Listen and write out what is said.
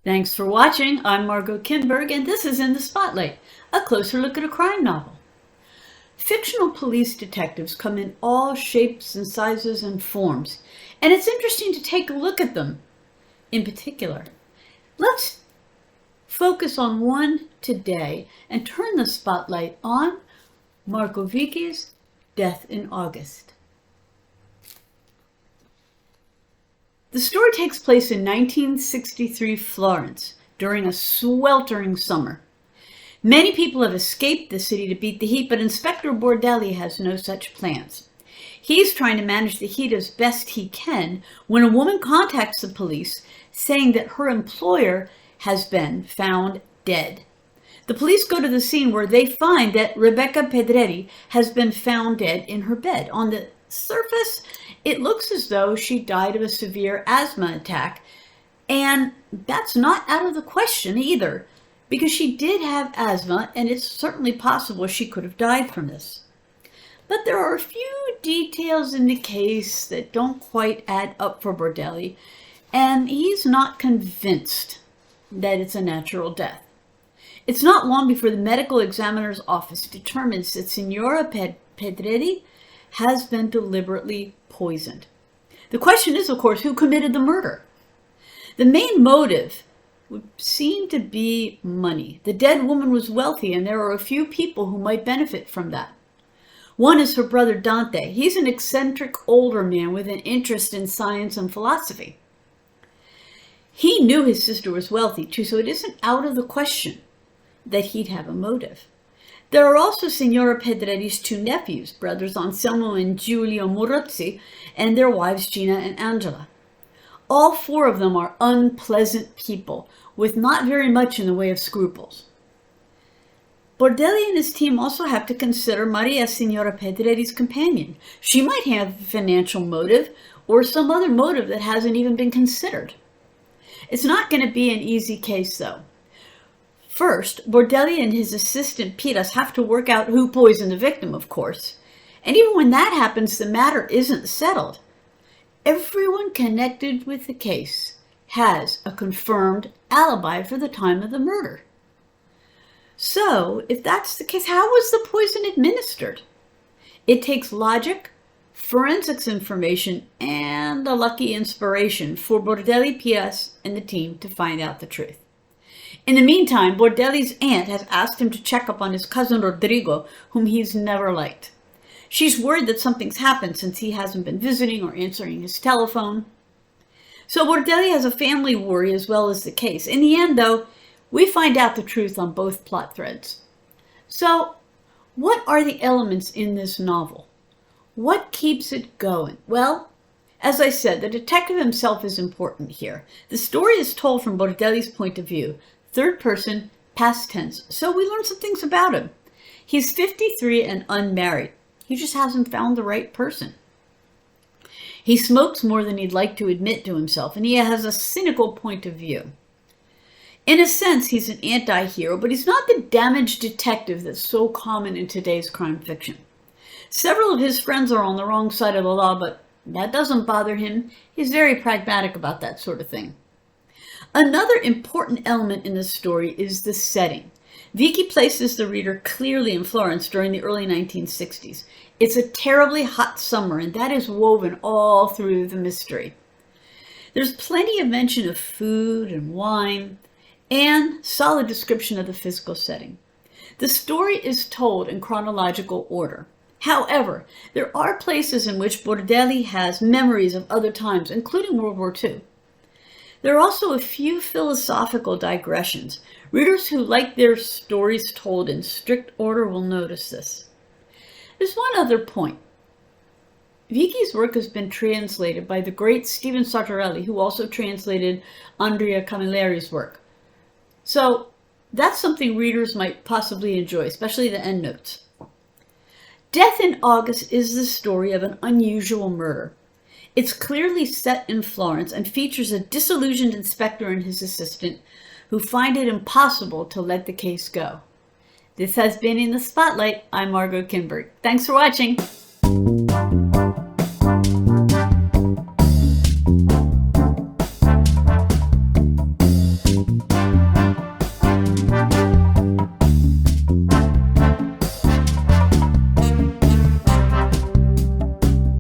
Thanks for watching. I'm Margot Kinberg, and this is In the Spotlight, a closer look at a crime novel. Fictional police detectives come in all shapes and sizes and forms, and it's interesting to take a look at them in particular. Let's focus on one today and turn the spotlight on Marco Vichi's Death in August. The story takes place in 1963 Florence during a sweltering summer. Many people have escaped the city to beat the heat, but Inspector Bordelli has no such plans. He's trying to manage the heat as best he can when a woman contacts the police saying that her employer has been found dead. The police go to the scene where they find that Rebecca Pedretti has been found dead in her bed. On the surface, it looks as though she died of a severe asthma attack, and that's not out of the question either, because she did have asthma, and it's certainly possible she could have died from this. But there are a few details in the case that don't quite add up for Bordelli, and he's not convinced that it's a natural death. It's not long before the medical examiner's office determines that Signora Pedretti has been deliberately poisoned. The question is, of course, who committed the murder? The main motive would seem to be money. The dead woman was wealthy, and there are a few people who might benefit from that. One is her brother Dante. He's an eccentric older man with an interest in science and philosophy. He knew his sister was wealthy too, so it isn't out of the question that he'd have a motive. There are also Signora Pedretti's two nephews, brothers Anselmo and Giulio Morozzi, and their wives Gina and Angela. All four of them are unpleasant people with not very much in the way of scruples. Bordelli and his team also have to consider Maria Signora Pedretti's companion. She might have a financial motive or some other motive that hasn't even been considered. It's not going to be an easy case, though. First, Bordelli and his assistant Piras have to work out who poisoned the victim, of course. And even when that happens, the matter isn't settled. Everyone connected with the case has a confirmed alibi for the time of the murder. So, if that's the case, how was the poison administered? It takes logic, forensics information, and a lucky inspiration for Bordelli, Piras, and the team to find out the truth. In the meantime, Bordelli's aunt has asked him to check up on his cousin Rodrigo, whom he's never liked. She's worried that something's happened since he hasn't been visiting or answering his telephone. So Bordelli has a family worry as well as the case. In the end, though, we find out the truth on both plot threads. So, what are the elements in this novel? What keeps it going? Well, as I said, the detective himself is important here. The story is told from Bordelli's point of view, third person, past tense, so we learn some things about him. He's 53 and unmarried. He just hasn't found the right person. He smokes more than he'd like to admit to himself, and he has a cynical point of view. In a sense, he's an anti-hero, but he's not the damaged detective that's so common in today's crime fiction. Several of his friends are on the wrong side of the law, but that doesn't bother him. He's very pragmatic about that sort of thing. Another important element in the story is the setting. Vichi places the reader clearly in Florence during the early 1960s. It's a terribly hot summer, and that is woven all through the mystery. There's plenty of mention of food and wine, and solid description of the physical setting. The story is told in chronological order. However, there are places in which Bordelli has memories of other times, including World War II. There are also a few philosophical digressions. Readers who like their stories told in strict order will notice this. There's one other point. Vichi's work has been translated by the great Stephen Sartorelli, who also translated Andrea Camilleri's work. So that's something readers might possibly enjoy, especially the endnotes. Death in August is the story of an unusual murder. It's clearly set in Florence and features a disillusioned inspector and his assistant who find it impossible to let the case go. This has been In the Spotlight. I'm Margot Kinberg. Thanks for watching.